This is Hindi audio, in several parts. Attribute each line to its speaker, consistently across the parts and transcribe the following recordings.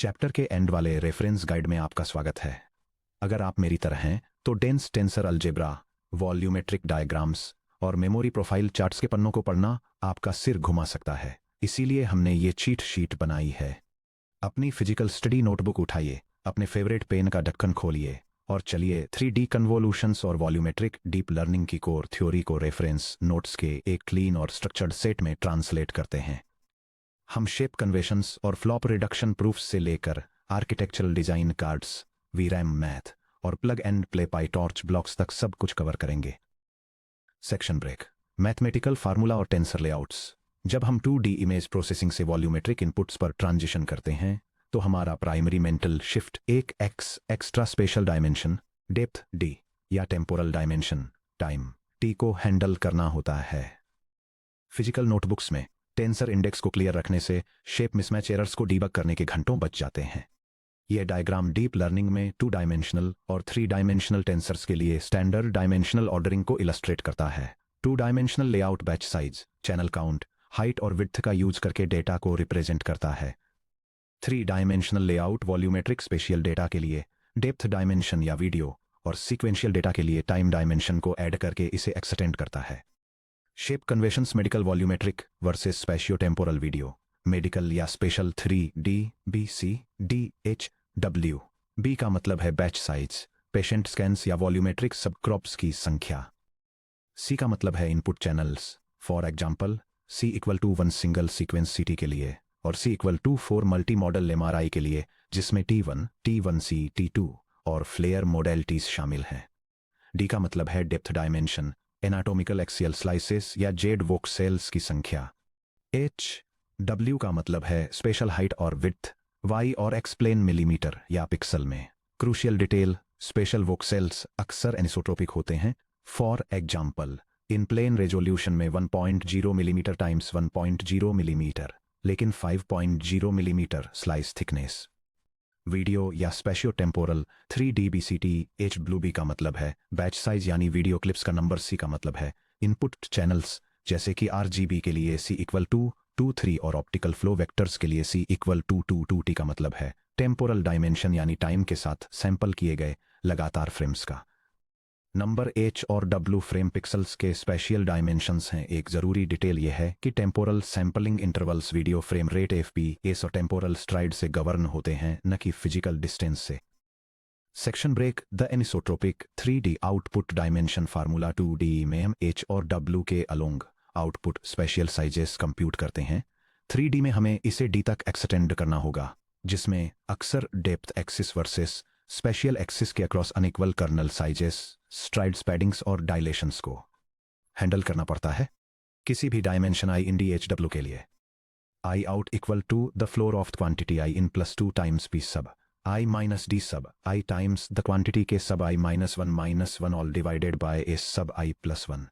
Speaker 1: चैप्टर के एंड वाले रेफरेंस गाइड में आपका स्वागत है। अगर आप मेरी तरह हैं तो dense tensor algebra, volumetric diagrams और मेमोरी प्रोफाइल चार्ट्स के पन्नों को पढ़ना आपका सिर घुमा सकता है। इसीलिए हमने ये चीट शीट बनाई है। अपनी फिजिकल स्टडी नोटबुक उठाइए, अपने फेवरेट पेन का ढक्कन खोलिए और चलिए 3D कन्वोल्यूशंस और वॉल्यूमेट्रिक डीप लर्निंग की कोर थ्योरी को रेफरेंस नोट्स के एक क्लीन और स्ट्रक्चर्ड सेट में ट्रांसलेट करते हैं। हम शेप कन्वेशंस और फ्लॉप रिडक्शन प्रूफ्स से लेकर architectural design cards, VRAM math और plug and play PyTorch blocks तक सब कुछ कवर करेंगे। Section break. मैथमेटिकल फार्मूला और टेंसर लेआउट्स। जब हम 2D इमेज प्रोसेसिंग से वॉल्यूमेट्रिक इनपुट्स पर ट्रांजिशन करते हैं तो हमारा प्राइमरी मेंटल शिफ्ट एक ex extra special dimension depth D या टेम्पोरल डायमेंशन टाइम टी को हैंडल करना होता है। फिजिकल नोटबुक्स में टेंसर इंडेक्स को क्लियर रखने से शेप मिसमैच एरर्स को डीबग करने के घंटों बच जाते हैं। यह डायग्राम डीप लर्निंग में 2 डायमेंशनल और 3 डायमेंशनल टेंसर्स के लिए स्टैंडर्ड डायमेंशनल ऑर्डरिंग को इलस्ट्रेट करता है। 2 dimensional layout batch size, channel count, height और विड्थ का यूज करके डेटा को रिप्रेजेंट करता है। 3 dimensional layout volumetric spatial data के लिए डेप्थ डायमेंशन या वीडियो और सीक्वेंशियल डेटा के लिए टाइम डायमेंशन को ऐड करके इसे एक्सटेंड करता है। Shape conventions medical volumetric versus spatio temporal video, medical या स्पेशल 3D BCDH बी का मतलब है बैच साइज, पेशेंट स्कैन्स या वॉल्यूमेट्रिक सबक्रॉप्स की संख्या। सी का मतलब है input channels, for example C=1 single sequence CT के लिए और C=4 मल्टी मॉडल MRI के लिए, जिसमें T1, T1C, T2 और फ्लेयर मोडेलिटीज शामिल हैं। डी का मतलब है depth dimension, anatomical axial slices या जेड वोक्सेल्स की संख्या। W का मतलब है स्पेशल हाइट और विड्थ, Y और X प्लेन मिलीमीटर या पिक्सल में। क्रूशियल डिटेल, स्पेशल वोक्सेल्स अक्सर एनिसोट्रोपिक होते हैं। For example in plane resolution में 1.0 मिलीमीटर टाइम्स 1.0 मिलीमीटर, लेकिन 5.0 मिलीमीटर स्लाइस थिकनेस। वीडियो या स्पेशियो टेम्पोरल 3D BCDH बी का मतलब है बैच साइज यानी वीडियो क्लिप्स का नंबर। सी का मतलब है इनपुट चैनल्स, जैसे कि RGB के लिए C=223 और ऑप्टिकल फ्लो वेक्टर्स के लिए C=222। टी का मतलब है टेम्पोरल डायमेंशन यानी टाइम के साथ सैंपल किए गए लगातार फ्रेम्स का नंबर। H और W फ्रेम पिक्सल्स के स्पेशियल डायमेंशंस हैं। एक ज़रूरी डिटेल यह है कि temporal sampling intervals video frame rate FPS और टेम्पोरल स्ट्राइड से गवर्न होते हैं, न कि फिजिकल डिस्टेंस से। Section break. The anisotropic 3D output dimension formula. 2D में हम H और W के along output spatial sizes compute करते हैं। 3D में हमें इसे D तक एक्सटेंड करना होगा, जिसमें अक्सर depth axis versus spatial axis के across unequal kernel sizes, strides, paddings और डायलेशंस को हैंडल करना पड़ता है। किसी भी डायमेंशन I इन DHW के लिए I out equal to the floor of quantity I in +2 times P sub I minus D sub I times the quantity K sub I -1 all divided by S sub I+1,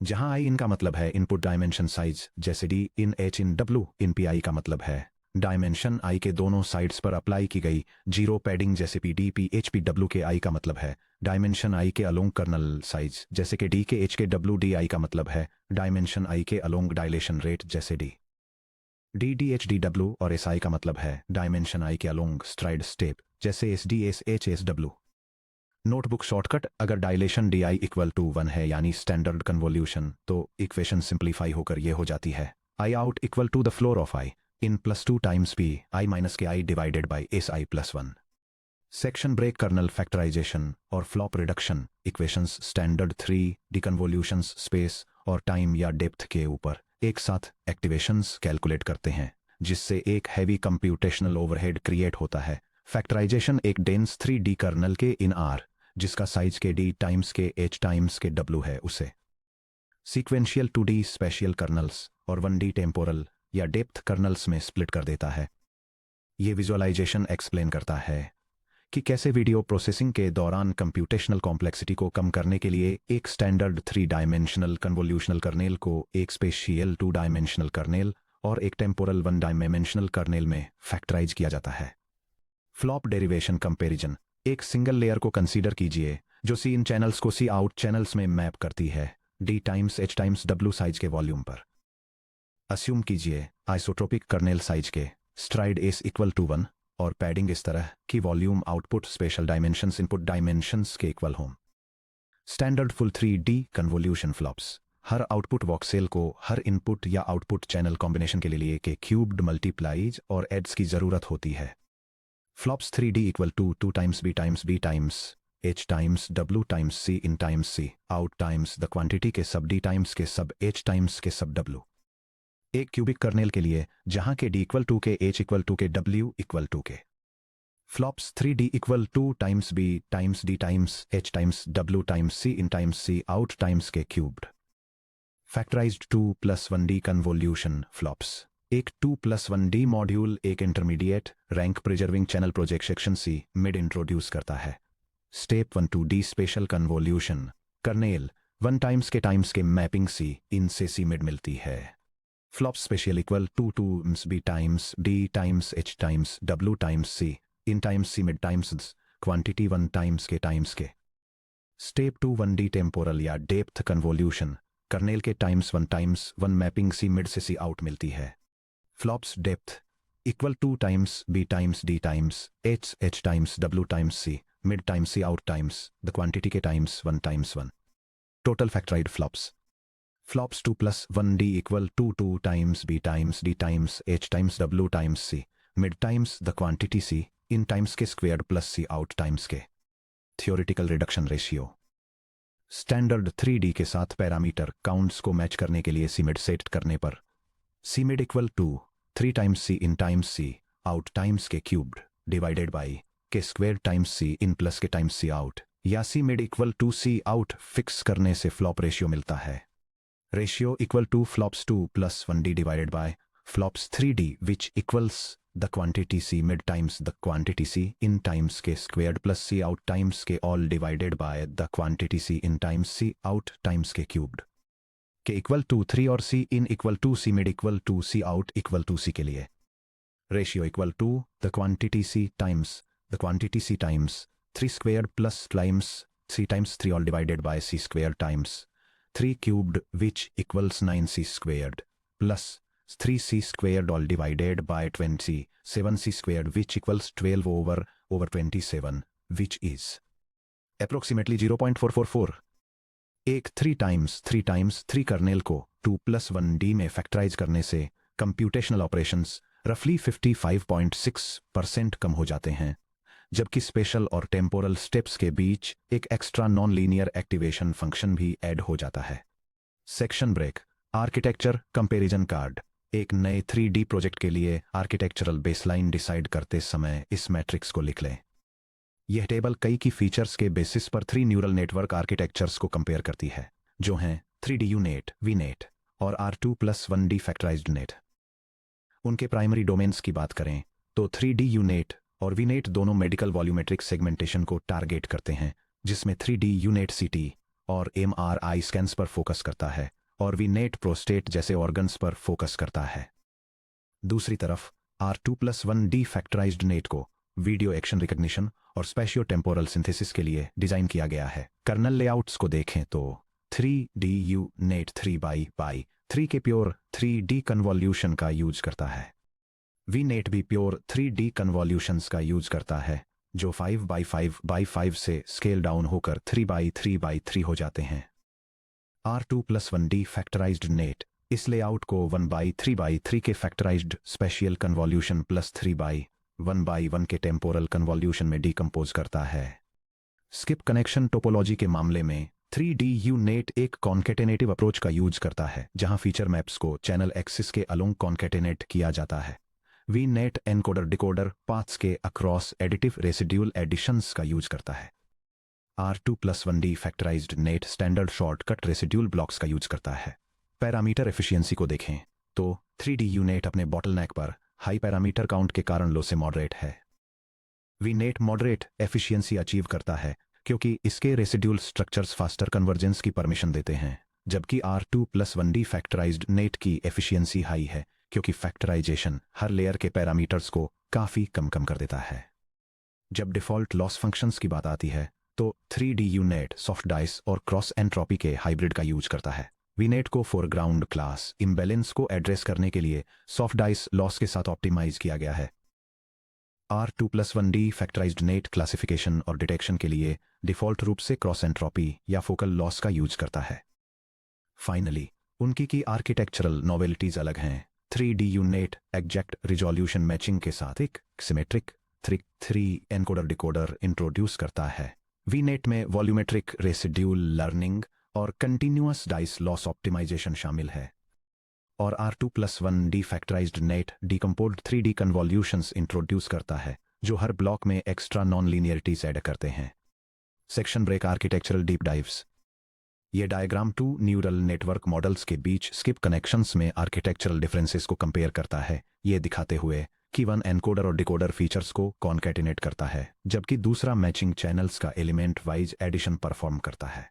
Speaker 1: जहां I इनका मतलब है इनपुट डायमेंशन साइज, जैसे D in H in W in PI का मतलब है डायमेंशन I के दोनों साइड्स पर अप्लाई की गई जीरो पैडिंग, जैसे PD PH PW के I का मतलब है डायमेंशन I के अलोंग कर्नल साइज, जैसे कि D के H के W DI का मतलब है डायमेंशन I के अलोंग डायलेशन रेट, जैसे DH DW और SI का मतलब है डायमेंशन I के अलोंग स्ट्राइड स्टेप, जैसे SD SH SW। Notebook shortcut. अगर डायलेशन DI=1 है यानी स्टैंडर्ड कन्वोल्यूशन, तो इक्वेशन सिंप्लीफाई होकर यह हो जाती है I out equal to the floor of I in +2 times P I minus K I divided by SI+1। Section break. Kernel factorization और flop reduction equations standard 3D convolutions space और टाइम या डेप्थ के ऊपर एक साथ एक्टिवेशंस कैलकुलेट करते हैं, जिससे एक हैवी कंप्यूटेशनल ओवरहेड क्रिएट होता है। फैक्टराइजेशन एक डेंस 3D कर्नल के इन R, जिसका साइज के D टाइम्स के H टाइम्स के W है, उसे सीक्वेंशियल 2D स्पेशियल कर्नल्स और 1D टेम्पोरल या डेप्थ कर्नल्स में स्प्लिट कर देता है। ये विजुअलाइजेशन एक्सप्लेन करता है कि कैसे वीडियो प्रोसेसिंग के दौरान कंप्यूटेशनल कॉम्प्लेक्सिटी को कम करने के लिए एक स्टैंडर्ड 3 डायमेंशनल कन्वोल्यूशनल कर्नेल को एक स्पेशियल 2 डायमेंशनल कर्नेल और एक टेम्पोरल 1 डायमेंशनल कर्नेल में फैक्टराइज किया जाता है। Flop derivation comparison. एक सिंगल लेयर को कंसीडर कीजिए जो C इन चैनल्स को C आउट चैनल्स में मैप करती है D times H times W size के वॉल्यूम पर। अस्यूम कीजिए आइसोट्रोपिक कर्नेल साइज के स्ट्राइड S=1 और पैडिंग इस तरह कि volume output special dimensions input dimensions के इक्वल हों। Standard full 3D convolution flops हर आउटपुट वॉक्सेल को हर इनपुट या आउटपुट चैनल कॉम्बिनेशन के लिए के क्यूब्ड मल्टीप्लाइज और एड्स की ज़रूरत होती है। Flops 3D equal to 2 times B times B times H times W times C in times C out times the quantity K sub D times के सब H टाइम्स के सब W। एक क्यूबिक कर्नेल के लिए जहां के D इक्वल टू के H इक्वल टू के W इक्वल टू के। Flops 3D equal 2 times B times D times H times W times C in times C out times K cubed. Factorised 2+1D convolution flops एक 2+1D मॉड्यूल एक intermediate rank preserving channel projection C mid introduce करता है। Step 1 2D special convolution kernel 1 times के मैपिंग C इन से C मिड मिलती है। Flops spatial equal 2 times B times D times H times W times C in times C mid times quantity 1 times K. Step 2 1D temporal या depth convolution kernel K times 1 mapping C mid से C आउट मिलती है। Flops depth equal 2 times B times D times H times W times C mid times C out times the quantity K times 1 total factorized flops 2+1D equal 2 times B times D times H times W times C mid times the quantity C in times K squared plus C out times K. Theoretical reduction ratio standard 3D के साथ पैरामीटर काउंट्स को मैच करने के लिए C मिड सेट करने पर C mid equal to 3 times C in times C out times K cubed divided by K square times C in plus K times C out या C mid equal to C out fix करने से फ्लॉप रेशियो मिलता है। Ratio equal to flops 2+1D divided by flops 3D which equals the quantity C mid times the quantity C in times K squared plus C out times के all divided by the quantity C in times C out times K cubed K equal to 3 और C in equal to C mid equal to C out equal to C के लिए। Ratio equal to the quantity C times the quantity C times 3 squared plus times 3 times 3 all divided by C squared times 3 cubed which equals 9C squared plus 3C squared all divided by 27C squared which equals 12 over 27 which is approximately 0.444। एक 3 times 3 कर्नेल को 2+1D में फैक्टराइज करने से कंप्यूटेशनल ऑपरेशंस रफली 55.6% कम हो जाते हैं, जबकि स्पेशल और टेम्पोरल स्टेप्स के बीच एक extra non linear activation function भी ऐड हो जाता है। Section break architecture comparison card एक नए 3D प्रोजेक्ट के लिए आर्किटेक्चरल बेसलाइन डिसाइड करते समय इस मैट्रिक्स को लिख लें। यह टेबल कई की फीचर्स के बेसिस पर 3 न्यूरल नेटवर्क आर्किटेक्चर्स को कंपेयर करती है, जो हैं 3DU नेट, VNet और R2+1D फैक्टराइज्ड नेट। उनके प्राइमरी डोमेन्स की बात करें तो 3DU नेट और VNet दोनों मेडिकल वॉल्यूमेट्रिक सेगमेंटेशन को टारगेट करते हैं, जिसमें 3DU नेट CT और MRI स्कैन्स पर फोकस करता है और VNet प्रोस्टेट जैसे ऑर्गन्स पर फोकस करता है। दूसरी तरफ R2+1D फैक्टराइज्ड नेट को वीडियो एक्शन रिकग्निशन और स्पेशियो टेम्पोरल सिंथेसिस के लिए डिजाइन किया गया है। कर्नल लेआउट्स को देखें तो 3DU नेट 3x3 के प्योर 3D कन्वॉल्यूशन का यूज करता है। VNet भी प्योर 3D कन्वॉल्यूशंस का यूज करता है, जो 5x5x5 से स्केल डाउन होकर 3x3x3 हो जाते हैं। R2+1D फैक्टराइज्ड नेट इस लेआउट को 1x3x3 के factorised special convolution plus 3x1x1 के टेम्पोरल कन्वॉल्यूशन में डिकम्पोज करता है। स्किप कनेक्शन टोपोलॉजी के मामले में 3DU नेट एक कॉन्केटेनेटिव अप्रोच का यूज करता है, जहां फीचर मैप्स को चैनल एक्सिस के अलोंग कॉन्केटेनेट किया जाता है। VNet एनकोडर डिकोडर पाथ्स के अक्रॉस एडिटिव रेसिड्यूल एडिशंस का यूज करता है। R2+1D factorized net standard shortcut residual blocks का यूज करता है। पैरामीटर एफिशिएंसी को देखें तो 3DU नेट अपने बॉटलनेक पर हाई पैरामीटर काउंट के कारण लो से मॉडरेट है। VNet मॉडरेट एफिशिएंसी अचीव करता है क्योंकि इसके रेसिड्यूल स्ट्रक्चर्स फास्टर कन्वर्जेंस की परमिशन देते हैं, जबकि R2+1D फैक्टराइज्ड नेट की एफिशिएंसी हाई है क्योंकि फैक्टराइजेशन हर लेयर के पैरामीटर्स को काफ़ी कम कर देता है। जब डिफ़ॉल्ट लॉस फंक्शंस की बात आती है तो 3DU नेट सॉफ्ट डाइस और क्रॉस एंट्रोपी के हाइब्रिड का यूज करता है। VNet को फोरग्राउंड क्लास इम्बैलेंस को एड्रेस करने के लिए सॉफ्ट डाइस लॉस के साथ ऑप्टिमाइज किया गया है। R2+1D फैक्टराइज्ड नेट क्लासिफिकेशन और डिटेक्शन के लिए डिफ़ॉल्ट रूप से क्रॉस एंट्रोपी या फोकल लॉस का यूज करता है। फाइनली उनकी की आर्किटेक्चरल नॉवेल्टीज अलग हैं। 3D unit exact resolution matching के साथ एक सिमेट्रिक 3 एनकोडर डिकोडर इंट्रोड्यूस करता है। वीनेट में वॉल्यूमेट्रिक रेसिड्यूल लर्निंग और कंटिन्यूअस डाइस लॉस ऑप्टिमाइजेशन शामिल है। और R2+1D factorized net decomposed 3D convolutions introduce करता है जो हर ब्लॉक में एक्स्ट्रा नॉन लीनियरिटीज ऐड करते हैं। Section break architectural deep dives. ये डायग्राम 2 न्यूरल नेटवर्क मॉडल्स के बीच स्किप कनेक्शंस में आर्किटेक्चरल डिफरेंसेस को कंपेयर करता है, ये दिखाते हुए कि वन एनकोडर और डिकोडर फीचर्स को कॉन्कैटिनेट करता है जबकि दूसरा मैचिंग चैनल्स का एलिमेंट वाइज एडिशन परफॉर्म करता है।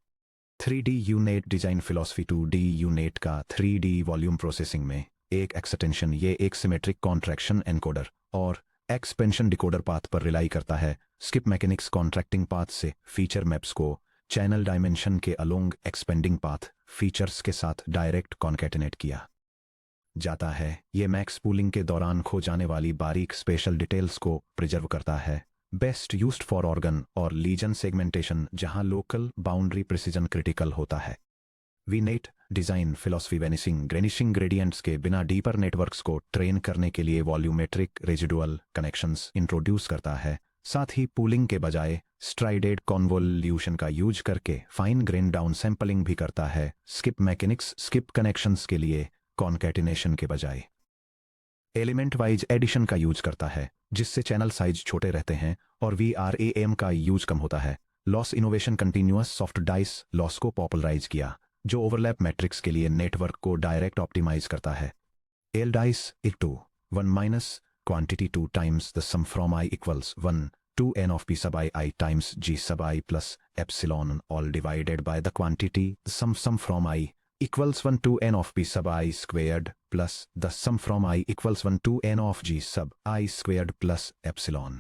Speaker 1: 3D unit design philosophy 2D unit का 3D वॉल्यूम प्रोसेसिंग में एक एक्सटेंशन ये एक सिमेट्रिक कॉन्ट्रैक्शन एनकोडर और एक्सपेंशन डिकोडर पाथ पर रिलाई करता है। स्किप मैकेनिक्स कॉन्ट्रैक्टिंग पाथ से फीचर मैप्स को चैनल डायमेंशन के अलोंग एक्सपेंडिंग पाथ फीचर्स के साथ डायरेक्ट कॉन्कैटिनेट किया जाता है। ये मैक्स पूलिंग के दौरान खो जाने वाली बारीक स्पेशल डिटेल्स को प्रिजर्व करता है। बेस्ट यूज्ड फॉर ऑर्गन और लीजन सेगमेंटेशन जहां लोकल बाउंड्री प्रिसीजन क्रिटिकल होता है। वीनेट डिजाइन फिलॉसफी वेनिशिंग ग्रेडियंट्स के बिना डीपर नेटवर्क्स को ट्रेन करने के लिए वॉल्यूमेट्रिक रेजिडुअल कनेक्शंस इंट्रोड्यूस करता है, साथ ही पूलिंग के बजाय स्ट्राइडेड कॉन्वोल्यूशन का यूज करके फाइन ग्रेन डाउन सैंपलिंग भी करता है। स्किप मैकेनिक्स स्किप कनेक्शंस के लिए कॉन्कैटिनेशन के बजाय एलिमेंट वाइज एडिशन का यूज करता है जिससे चैनल साइज छोटे रहते हैं और VRAM का यूज कम होता है। Loss innovation continuous soft dice loss को पॉपुलराइज किया जो ओवरलैप मैट्रिक्स के लिए नेटवर्क को डायरेक्ट ऑप्टिमाइज करता है। L dice equal to 1 minus quantity 2 times the sum from I equals 1 to n of p sub I times g sub I plus epsilon all divided by the quantity the sum from I equals 1 to n of p sub I squared plus the sum from I equals 1 to n of g sub I squared plus epsilon,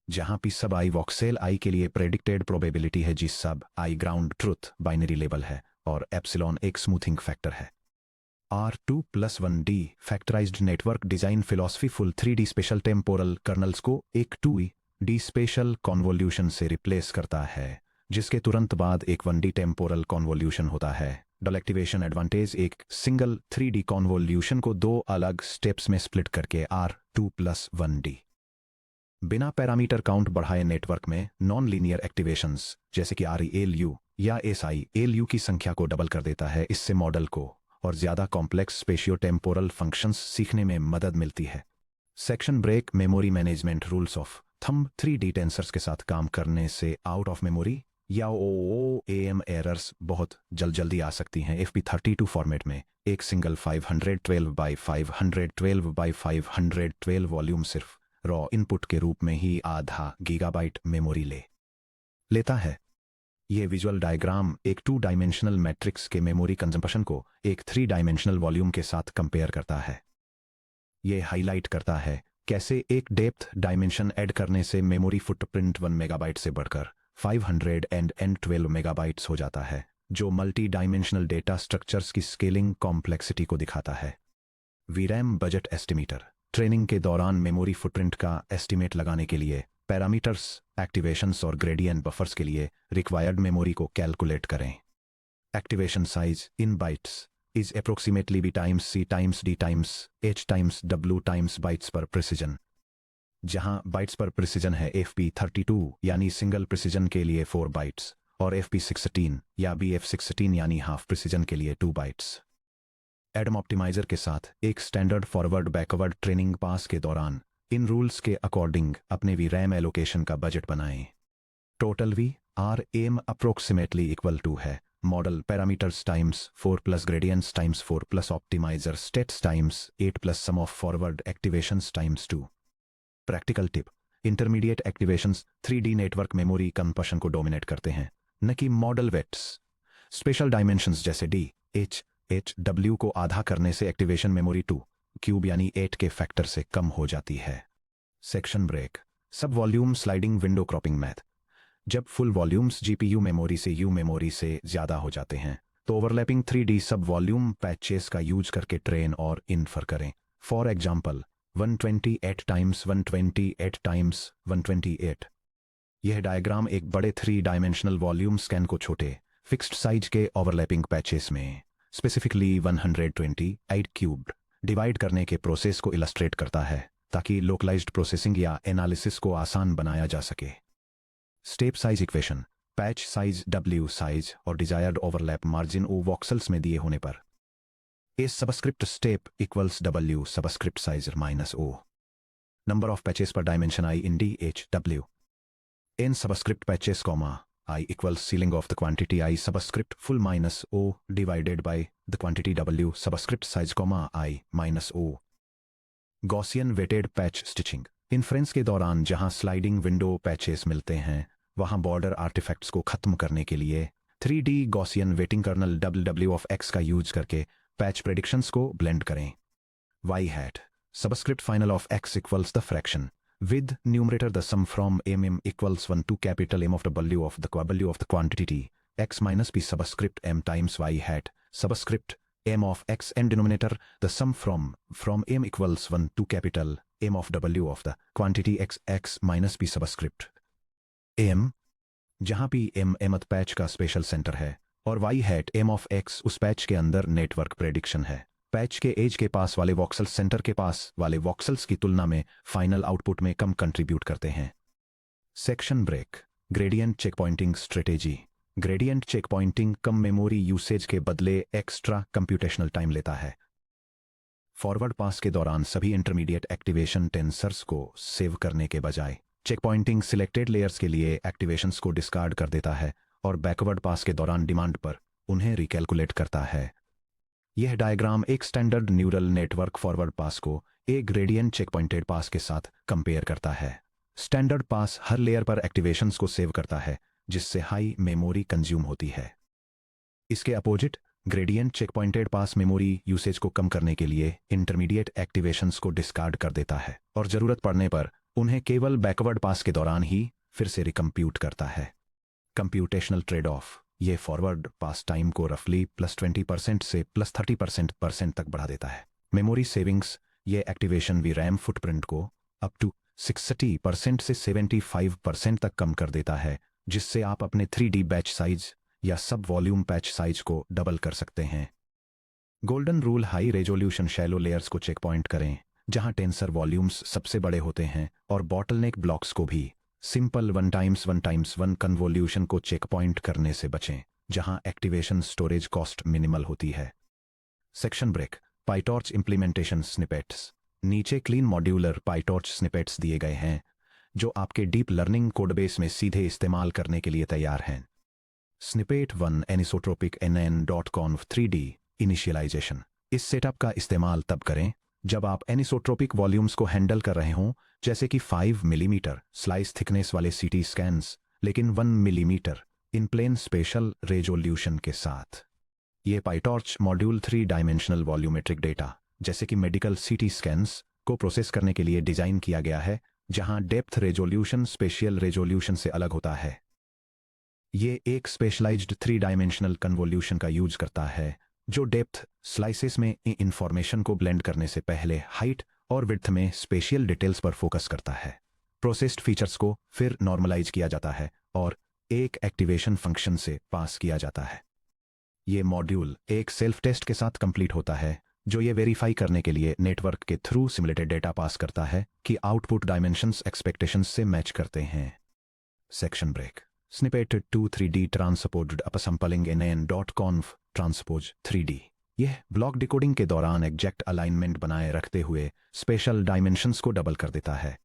Speaker 1: जहां p sub I voxel I के लिए प्रेडिक्टेड प्रोबेबिलिटी है, g sub I ground truth binary label है और epsilon एक स्मूथिंग फैक्टर है। R2+1D factorised network design philosophy full 3D special temporal colonel's को एक 2D स्पेशल कॉन्वोल्यूशन से रिप्लेस करता है जिसके तुरंत बाद एक 1D टेम्पोरल कॉन्वोल्यूशन होता है। डलेक्टिवेशन एडवांटेज एक सिंगल 3D कॉन्वोल्यूशन को 2 अलग स्टेप्स में स्प्लिट करके R2+1D बिना पैरामीटर काउंट बढ़ाए नेटवर्क में नॉन लीनियर एक्टिवेशंस जैसे कि ReLU या SiLU की संख्या को डबल कर देता है। इससे मॉडल को और ज्यादा कॉम्प्लेक्स स्पेशियो टेम्पोरल फंक्शंस सीखने में मदद मिलती है। Section break memory management rules of thumb 3D tensors के साथ काम करने से आउट ऑफ मेमोरी या OOAM एरर्स बहुत जल्दी आ सकती हैं। FP32 फॉर्मेट में एक सिंगल 512 बाई 512 बाई 512 वॉल्यूम सिर्फ रॉ इनपुट के रूप में ही आधा गीगाबाइट मेमोरी लेता है। ये विजुअल डायग्राम एक 2 डायमेंशनल मैट्रिक्स के मेमोरी कंजम्पशन को एक 3 डायमेंशनल वॉल्यूम के साथ कंपेयर करता है। ये हाईलाइट करता है कैसे एक डेप्थ डायमेंशन ऐड करने से मेमोरी फुटप्रिंट 1 मेगाबाइट से बढ़कर 512 मेगाबाइट्स हो जाता है, जो मल्टी डायमेंशनल डेटा स्ट्रक्चर्स की स्केलिंग कॉम्प्लेक्सिटी को दिखाता है। VRAM बजट एस्टिमेटर ट्रेनिंग के दौरान मेमोरी फुटप्रिंट का एस्टिमेट लगाने के लिए पैरामीटर्स, एक्टिवेशंस और ग्रेडियंट बफर्स के लिए रिक्वायर्ड मेमोरी को कैलकुलेट करें। Activation size in bytes is approximately B times C times D times H times W times bytes per precision, जहां बाइट्स पर प्रिसीजन है FP32 यानी सिंगल प्रिसीजन के लिए 4 बाइट्स और FP16 या BF16 यानी हाफ प्रिसीजन के लिए 2 बाइट्स। एडम ऑप्टिमाइजर के साथ एक standard forward backward training pass के दौरान इन रूल्स के अकॉर्डिंग अपने VRAM एलोकेशन का बजट बनाएं। Total VRAM approximately equal to है model parameters times 4 plus gradients times 4 plus optimizer states times 8 plus sum of forward activations times 2। Practical tip, intermediate activations 3D network memory consumption को डोमिनेट करते हैं, न कि मॉडल वेट्स। स्पेशल डायमेंशंस जैसे D, H, W को आधा करने से एक्टिवेशन मेमोरी 2 क्यूब यानी 8 के फैक्टर से कम हो जाती है। सेक्शन ब्रेक सब volume sliding window cropping math. जब फुल वॉल्यूम्स GPU मेमोरी से U मेमोरी से ज्यादा हो जाते हैं तो ओवरलैपिंग 3D सब वॉल्यूम पैचेस का यूज करके ट्रेन और इन्फर करें। For example 128 times 128 times 128। यह डायग्राम एक बड़े 3 डायमेंशनल वॉल्यूम स्कैन को छोटे फिक्स्ड साइज के ओवरलैपिंग पैचेस में स्पेसिफिकली 128 क्यूब्ड डिवाइड करने के प्रोसेस को इलस्ट्रेट करता है ताकि लोकलाइज्ड प्रोसेसिंग या एनालिसिस को आसान बनाया जा सके। Step size equation patch size W size और desired overlap margin O voxels में दिए होने पर A subscript step equals W subscript size minus O number of patches पर dimension I in DH W N subscript patches comma I equals ceiling of the quantity I subscript full minus O divided by the quantity W subscript size comma I minus O। Gaussian weighted patch stitching inference के दौरान जहां स्लाइडिंग विंडो पैचेस मिलते हैं वहां बॉर्डर आर्टिफैक्ट्स को खत्म करने के लिए 3D Gaussian weighting kernel WW of X का यूज करके पैच प्रेडिक्शंस को ब्लेंड करें। Y hat subscript final of X equals the fraction with numerator the sum from m equals 1 to capital M of W of the quantity X minus P subscript M times Y hat subscript M of X and denominator the sum from M equals 1 to capital M of W of the quantity X minus P subscript M जहां P M mth पैच का स्पेशल सेंटर है और Y hat M of X उस पैच के अंदर नेटवर्क प्रेडिक्शन है। पैच के एज के पास वाले वॉक्सल्स सेंटर के पास वाले वॉक्सल्स की तुलना में फाइनल आउटपुट में कम कंट्रीब्यूट करते हैं। Section break gradient checkpointing strategy gradient checkpointing कम मेमोरी यूसेज के बदले एक्स्ट्रा कंप्यूटेशनल टाइम लेता है। फॉरवर्ड पास के दौरान सभी इंटरमीडिएट एक्टिवेशन टेंसर्स को सेव करने के बजाय चेक पॉइंटिंग सिलेक्टेड लेयर्स के लिए एक्टिवेशंस को डिस्कार्ड कर देता है और बैकवर्ड पास के दौरान डिमांड पर उन्हें रिकैलकुलेट करता है। यह डायग्राम एक स्टैंडर्ड न्यूरल नेटवर्क फॉरवर्ड पास को एक ग्रेडियंट चेक पॉइंटेड पास के साथ कंपेयर करता है। स्टैंडर्ड पास हर लेयर पर एक्टिवेशंस को सेव करता है जिससे हाई मेमोरी कंज्यूम होती है। इसके अपोजिट ग्रेडियंट चेक पॉइंटेड पास मेमोरी यूसेज को कम करने के लिए इंटरमीडिएट एक्टिवेशंस को डिस्कार्ड कर देता है और जरूरत पड़ने पर उन्हें केवल बैकवर्ड पास के दौरान ही फिर से रिकम्प्यूट करता है। कंप्यूटेशनल ट्रेड ऑफ ये फॉरवर्ड पास टाइम को रफली +20% से +30% तक बढ़ा देता है। मेमोरी सेविंग्स ये एक्टिवेशन वी रैम फुटप्रिंट को अप टू 60% से 75% तक कम कर देता है जिससे आप अपने 3D बैच साइज या सब वॉल्यूम पैच साइज को डबल कर सकते हैं। Golden rule high resolution shallow layers को चेक पॉइंट करें जहां टेंसर वॉल्यूम्स सबसे बड़े होते हैं और बॉटलनेक ब्लॉक्स को भी सिंपल 1x1x1 कन्वोल्यूशन को चेक पॉइंट करने से बचें जहां एक्टिवेशन स्टोरेज कॉस्ट मिनिमल होती है। Section break PyTorch implementation snippets नीचे क्लीन मॉड्यूलर पाइटॉर्च स्निपेट्स दिए गए हैं जो आपके डीप लर्निंग कोडबेस में सीधे इस्तेमाल करने के लिए तैयार हैं। Snippet 1 anisotropic NN.conf 3D initialization इस सेटअप का इस्तेमाल तब करें जब आप एनिसोट्रोपिक वॉल्यूम्स को हैंडल कर रहे हों जैसे कि 5 मिलीमीटर स्लाइस थिकनेस वाले CT स्कैन्स लेकिन 1 millimetre in plane spatial resolution के साथ। ये PyTorch module 3 dimensional volumetric data जैसे कि मेडिकल CT स्कैन्स को प्रोसेस करने के लिए डिजाइन किया गया है जहां डेप्थ रेजोल्यूशन स्पेशियल रेजोल्यूशन से अलग होता है। ये एक स्पेशलाइज्ड 3 डायमेंशनल कन्वोल्यूशन का यूज करता है जो डेप्थ स्लाइसेस में इंफॉर्मेशन को ब्लेंड करने से पहले हाइट और विड्थ में स्पेशियल डिटेल्स पर फोकस करता है। प्रोसेस्ड फीचर्स को फिर नॉर्मलाइज किया जाता है और एक एक्टिवेशन फंक्शन से पास किया जाता है। ये मॉड्यूल एक सेल्फ टेस्ट के साथ कंप्लीट होता है जो ये वेरीफाई करने के लिए नेटवर्क के थ्रू सिमुलेटेड डेटा पास करता है कि आउटपुट डायमेंशंस एक्सपेक्टेशंस से मैच करते हैं। Section break snippet 2 3D transposed upsampling NN.conf transpose 3D यह ब्लॉक डिकोडिंग के दौरान एग्जैक्ट अलाइनमेंट बनाए रखते हुए स्पेशल डायमेंशंस को डबल कर देता है।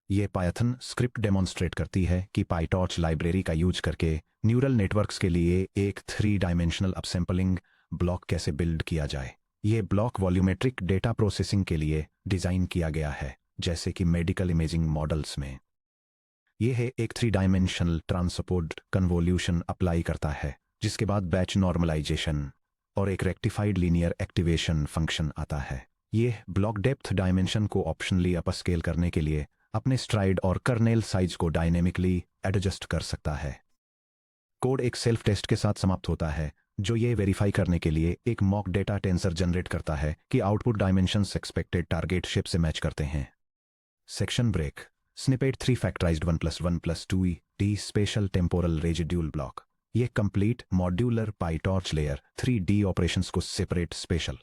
Speaker 1: यह पायथन स्क्रिप्ट डेमोन्स्ट्रेट करती है कि पाइटॉर्च लाइब्रेरी का यूज करके न्यूरल नेटवर्क्स के लिए एक 3 डायमेंशनल अपसैंपलिंग ब्लॉक कैसे बिल्ड किया जाए। यह ब्लॉक वॉल्यूमेट्रिक डेटा प्रोसेसिंग के लिए डिजाइन किया गया है जैसे कि मेडिकल इमेजिंग मॉडल्स में। यह है एक 3 डायमेंशनल ट्रांसपोज्ड कन्वोल्यूशन अप्लाई करता है जिसके बाद बैच नॉर्मलाइजेशन और एक रेक्टिफाइड लीनियर एक्टिवेशन फंक्शन आता है। यह ब्लॉक डेप्थ डायमेंशन को ऑप्शनली अपस्केल करने के लिए अपने स्ट्राइड और कर्नेल साइज को डायनेमिकली एडजस्ट कर सकता है। कोड एक सेल्फ टेस्ट के साथ समाप्त होता है जो ये वेरीफाई करने के लिए एक मॉक डेटा टेंसर जनरेट करता है कि output dimensions expected target shape से मैच करते हैं। Section break. Snippet 3 factorized 1+1+2 T spatial temporal residual block. ये complete modular PyTorch layer 3D operations को सेपरेट स्पेशल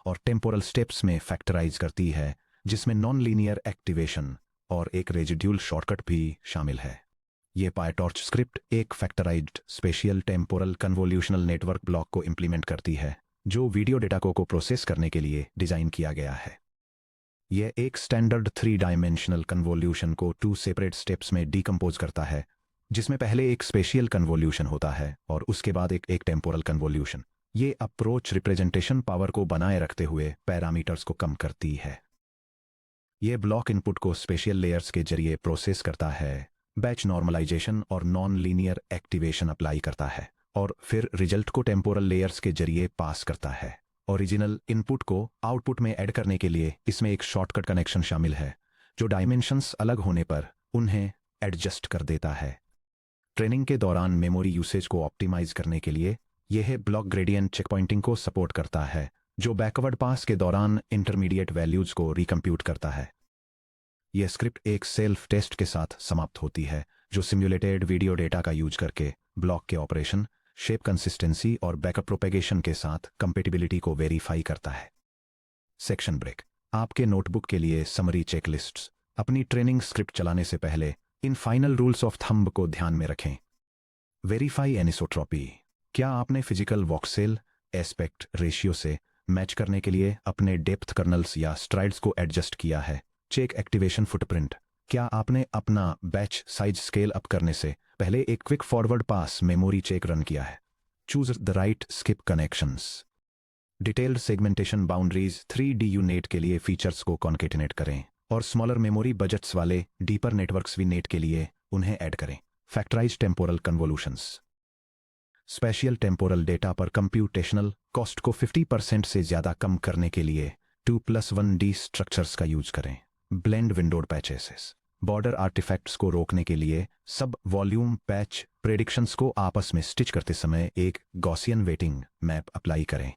Speaker 1: और टेम्पोरल स्टेप्स में फैक्टराइज करती है, जिसमें नॉन लीनियर एक्टिवेशन और एक रेजिड्यूल शॉर्टकट भी शामिल है। ये पाईटॉर्च स्क्रिप्ट एक factorized spatial temporal convolutional network block को इंप्लीमेंट करती है, जो वीडियो डेटा को प्रोसेस करने के लिए डिजाइन किया गया है। यह एक स्टैंडर्ड 3 डायमेंशनल कन्वोल्यूशन को 2 सेपरेट स्टेप्स में डिकम्पोज करता है, जिसमें पहले एक स्पेशियल कन्वोल्यूशन होता है और उसके बाद एक टेम्पोरल कन्वोल्यूशन। ये अप्रोच रिप्रेजेंटेशन पावर को बनाए रखते हुए पैरामीटर्स को कम करती है। यह ब्लॉक इनपुट को स्पेशियल लेयर्स के जरिए प्रोसेस करता है, बैच नॉर्मलाइजेशन और नॉन लीनियर एक्टिवेशन अप्लाई करता है और फिर रिजल्ट को टेम्पोरल लेयर्स के जरिए पास करता है। ओरिजिनल इनपुट को आउटपुट में ऐड करने के लिए इसमें एक शॉर्टकट कनेक्शन शामिल है, जो डायमेंशंस अलग होने पर उन्हें एडजस्ट कर देता है। ट्रेनिंग के दौरान मेमोरी यूसेज को ऑप्टिमाइज करने के लिए यह ब्लॉक ग्रेडियंट चेकपॉइंटिंग को सपोर्ट करता है, जो बैकवर्ड पास के दौरान इंटरमीडिएट वैल्यूज को रिकम्प्यूट करता है। यह स्क्रिप्ट एक सेल्फ टेस्ट के साथ समाप्त होती है, जो सिम्युलेटेड वीडियो डेटा का यूज करके ब्लॉक के ऑपरेशन, शेप कंसिस्टेंसी और बैकअप प्रोपेगेशन के साथ कंपेटिबिलिटी को वेरीफाई करता है। Section break. आपके नोटबुक के लिए समरी चेकलिस्ट्स। अपनी ट्रेनिंग स्क्रिप्ट चलाने से पहले इन फाइनल रूल्स ऑफ थंब को ध्यान में रखें। Verify anisotropy. क्या आपने फिजिकल वॉक्सेल एस्पेक्ट रेशियो से मैच करने के लिए अपने डेप्थ कर्नल्स या स्ट्राइड्स को एडजस्ट किया है? Check activation footprint. क्या आपने अपना बैच साइज स्केल अप करने से पहले एक quick forward pass memory check run किया है? Choose the right skip connections. Detailed segmentation boundaries 3D UNet के लिए फीचर्स को कॉन्केटिनेट करें और स्मॉलर मेमोरी बजट्स वाले डीपर नेटवर्क्स वीनेट के लिए उन्हें ऐड करें। Factorize temporal convolutions. Spatial temporal data पर कंप्यूटेशनल कॉस्ट को 50% से ज्यादा कम करने के लिए 2+1D स्ट्रक्चर्स का यूज करें। Blend windowed patches. Border artifacts को रोकने के लिए सब वॉल्यूम पैच प्रेडिक्शंस को आपस में स्टिच करते समय एक गॉसियन वेटिंग मैप अप्लाई करें।